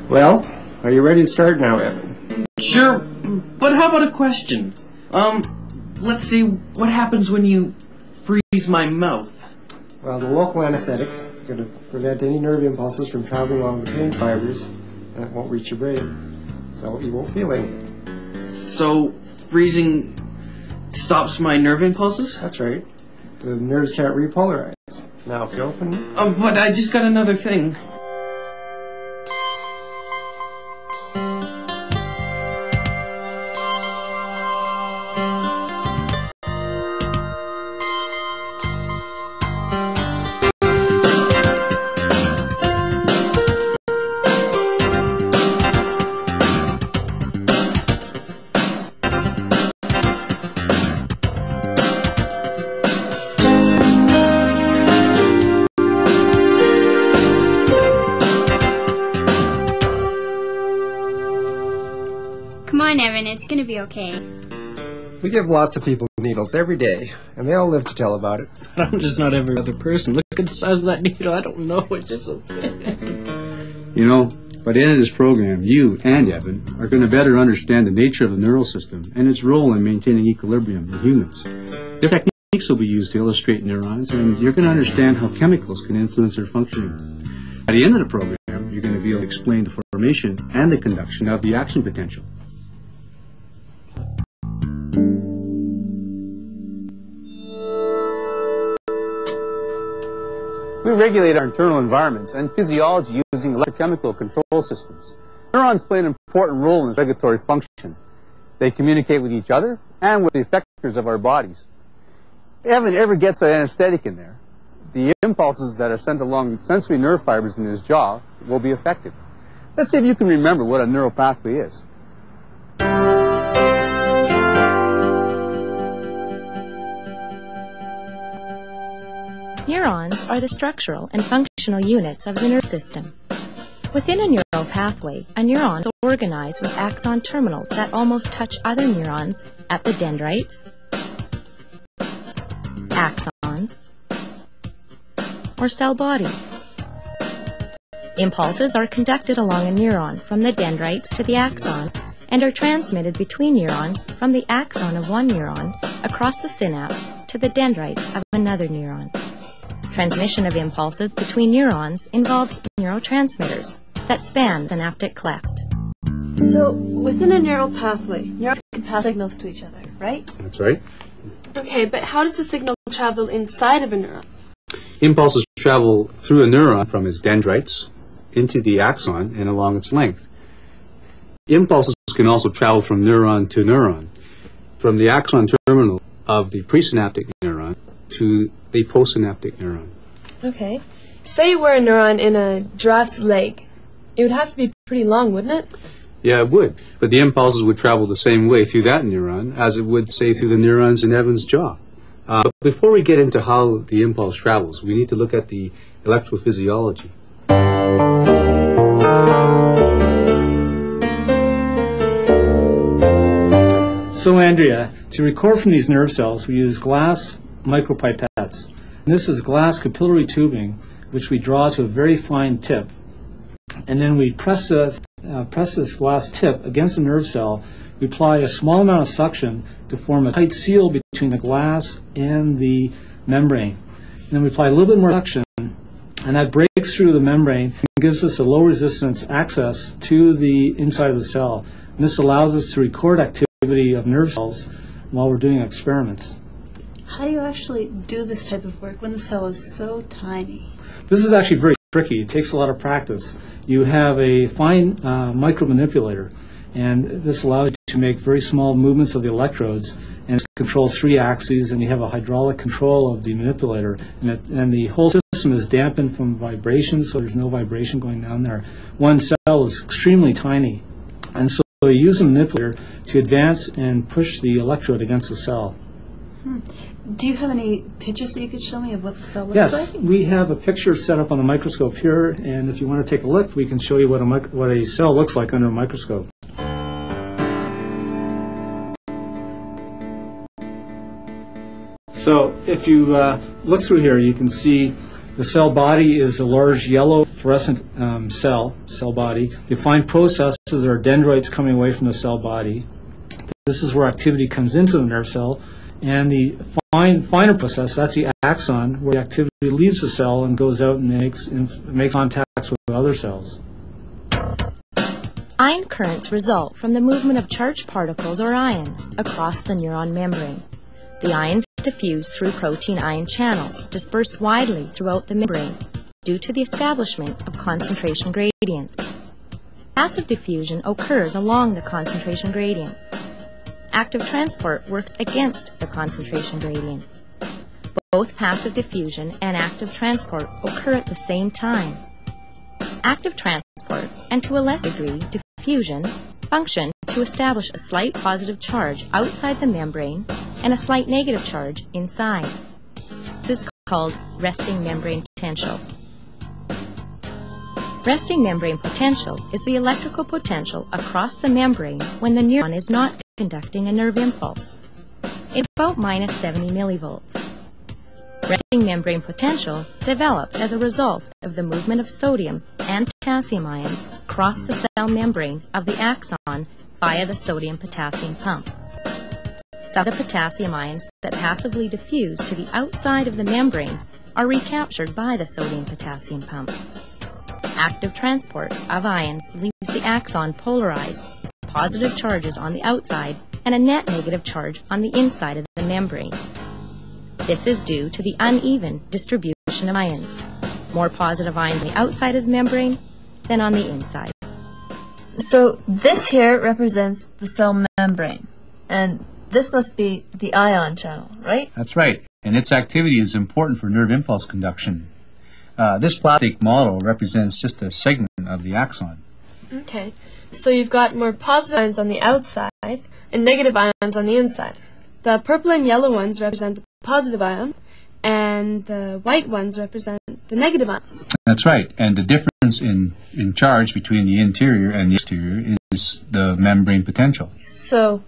Well, are you ready to start now, Evan? Sure, but how about a question? Let's see, what happens when you freeze my mouth? Well, the local anesthetic's going to prevent any nerve impulses from traveling along the pain fibers, and it won't reach your brain, so you won't feel anything. So, freezing stops my nerve impulses? That's right. The nerves can't repolarize. Now, if you open... But I just got another thing. Come on, Evan, it's gonna be okay. We give lots of people needles every day, and they all live to tell about it. I'm just not every other person. Look at the size of that needle. I don't know. It's just so... You know, by the end of this program, you and Evan are going to better understand the nature of the neural system and its role in maintaining equilibrium in humans. Their techniques will be used to illustrate neurons, and you're going to understand how chemicals can influence their functioning. By the end of the program, you're going to be able to explain the formation and the conduction of the action potential. We regulate our internal environments and physiology using electrochemical control systems. Neurons play an important role in this regulatory function. They communicate with each other and with the effectors of our bodies. If Evan ever gets an anesthetic in there, the impulses that are sent along sensory nerve fibers in his jaw will be affected. Let's see if you can remember what a neural pathway is. Neurons are the structural and functional units of the nerve system. Within a neural pathway, a neuron is organized with axon terminals that almost touch other neurons at the dendrites, axons, or cell bodies. Impulses are conducted along a neuron from the dendrites to the axon and are transmitted between neurons from the axon of one neuron across the synapse to the dendrites of another neuron. Transmission of impulses between neurons involves neurotransmitters that span the synaptic cleft. So, within a neural pathway, neurons can pass signals to each other, right? That's right. Okay, but how does the signal travel inside of a neuron? Impulses travel through a neuron from its dendrites into the axon and along its length. Impulses can also travel from neuron to neuron, from the axon terminal of the presynaptic neuron to the postsynaptic neuron. Okay. Say you were a neuron in a giraffe's leg. It would have to be pretty long, wouldn't it? Yeah, it would. But the impulses would travel the same way through that neuron as it would, say, through the neurons in Evan's jaw. But before we get into how the impulse travels, we need to look at the electrophysiology. So, Andrea, to record from these nerve cells, we use glass micropipettes. And this is glass capillary tubing, which we draw to a very fine tip. And then we press this glass tip against the nerve cell. We apply a small amount of suction to form a tight seal between the glass and the membrane. And then we apply a little bit more suction, and that breaks through the membrane and gives us a low resistance access to the inside of the cell. And this allows us to record activity of nerve cells while we're doing experiments. How do you actually do this type of work when the cell is so tiny? This is actually very tricky. It takes a lot of practice. You have a fine micromanipulator, and this allows you to make very small movements of the electrodes, and it controls 3 axes, and you have a hydraulic control of the manipulator, and the whole system is dampened from vibration, so there's no vibration going down there. One cell is extremely tiny, and so you use a manipulator to advance and push the electrode against the cell. Do you have any pictures that you could show me of what the cell looks Yes, like? we have a picture set up on the microscope here, and if you want to take a look, we can show you what a cell looks like under a microscope. So if you look through here, you can see the cell body is a large yellow fluorescent cell body, they find processes or dendrites coming away from the cell body. This is where activity comes into the nerve cell, and the finer process, that's the axon, where the activity leaves the cell and goes out and makes contacts with other cells. Ion currents result from the movement of charged particles or ions across the neuron membrane. The ions diffuse through protein ion channels dispersed widely throughout the membrane due to the establishment of concentration gradients. Passive diffusion occurs along the concentration gradient. Active transport works against the concentration gradient. Both passive diffusion and active transport occur at the same time. Active transport, and to a lesser degree diffusion, function to establish a slight positive charge outside the membrane and a slight negative charge inside. This is called resting membrane potential. Resting membrane potential is the electrical potential across the membrane when the neuron is not conducting a nerve impulse. It's about -70 millivolts. Resting membrane potential develops as a result of the movement of sodium and potassium ions across the cell membrane of the axon via the sodium-potassium pump. Some of the potassium ions that passively diffuse to the outside of the membrane are recaptured by the sodium-potassium pump. Active transport of ions leaves the axon polarized, positive charges on the outside and a net negative charge on the inside of the membrane. This is due to the uneven distribution of ions. More positive ions on the outside of the membrane than on the inside. So this here represents the cell membrane, and this must be the ion channel, right? That's right, and its activity is important for nerve impulse conduction. This plastic model represents just a segment of the axon. Okay, so you've got more positive ions on the outside and negative ions on the inside. The purple and yellow ones represent the positive ions, and the white ones represent the negative ions. That's right, and the difference in charge between the interior and the exterior is the membrane potential. So,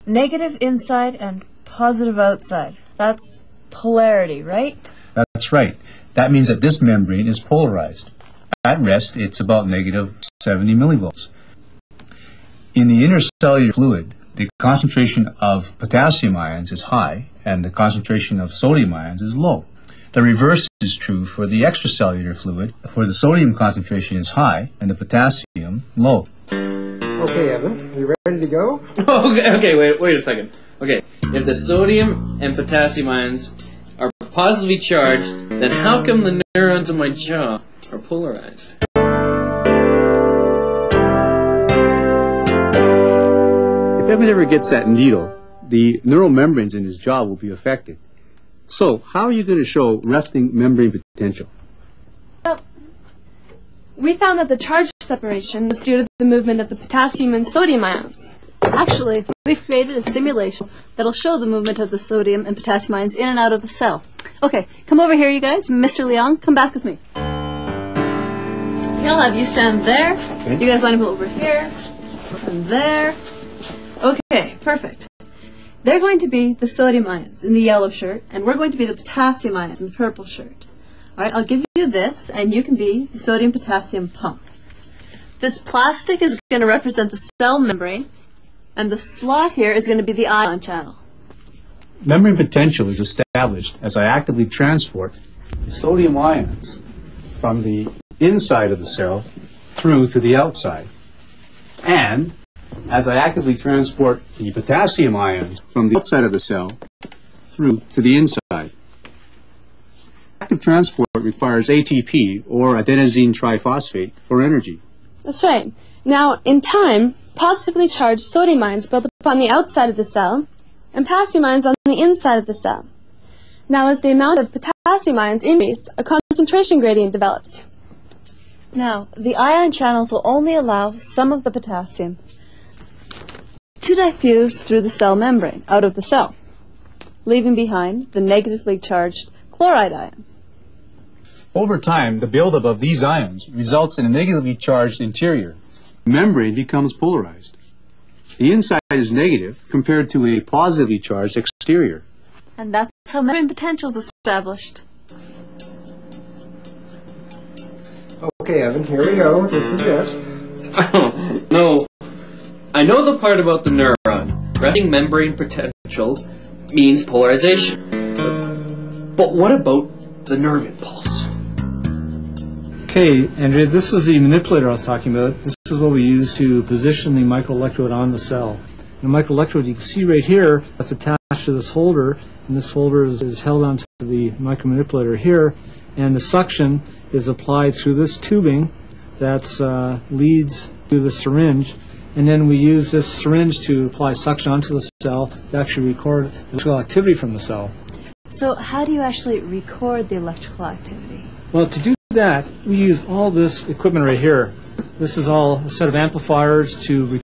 negative inside and positive outside. That's polarity, right? That's right. That means that this membrane is polarized. At rest, it's about -70 millivolts. In the intercellular fluid, the concentration of potassium ions is high and the concentration of sodium ions is low. The reverse is true for the extracellular fluid, where the sodium concentration is high and the potassium low. Okay, Evan, are you ready to go? Okay, wait a second. Okay, if the sodium and potassium ions are positively charged, then how come the neurons in my jaw are polarized? If Evan ever gets that needle, the neural membranes in his jaw will be affected. So, how are you going to show resting membrane potential? Well, we found that the charge separation was due to the movement of the potassium and sodium ions. Actually, we've created a simulation that'll show the movement of the sodium and potassium ions in and out of the cell. Okay, come over here, you guys. Mr. Leong, come back with me. Okay, I'll have you stand there. Okay. You guys line up over here and there. Okay, perfect. They're going to be the sodium ions in the yellow shirt, and we're going to be the potassium ions in the purple shirt. All right, I'll give you this, and you can be the sodium-potassium pump. This plastic is going to represent the cell membrane, and the slot here is going to be the ion channel. Membrane potential is established as I actively transport the sodium ions from the inside of the cell through to the outside, and as I actively transport the potassium ions from the outside of the cell through to the inside. Active transport requires ATP, or adenosine triphosphate, for energy. That's right. Now, in time, positively charged sodium ions build up on the outside of the cell and potassium ions on the inside of the cell. Now, as the amount of potassium ions increase, a concentration gradient develops. Now, the ion channels will only allow some of the potassium to diffuse through the cell membrane, out of the cell, leaving behind the negatively charged chloride ions. Over time, the buildup of these ions results in a negatively charged interior. The membrane becomes polarized. The inside is negative compared to a positively charged exterior. And that's how membrane potential is established. Okay, Evan, here we go. This is it. Oh, no. I know the part about the neuron. Resting membrane potential means polarization. But what about the nerve impulse? Okay, Andrea, this is the manipulator I was talking about. This is what we use to position the microelectrode on the cell. The microelectrode you can see right here, that's attached to this holder, and this holder is held onto the micromanipulator here, and the suction is applied through this tubing that leads to the syringe, and then we use this syringe to apply suction onto the cell to actually record electrical activity from the cell. So how do you actually record the electrical activity? Well, to do that, we use all this equipment right here. This is all a set of amplifiers to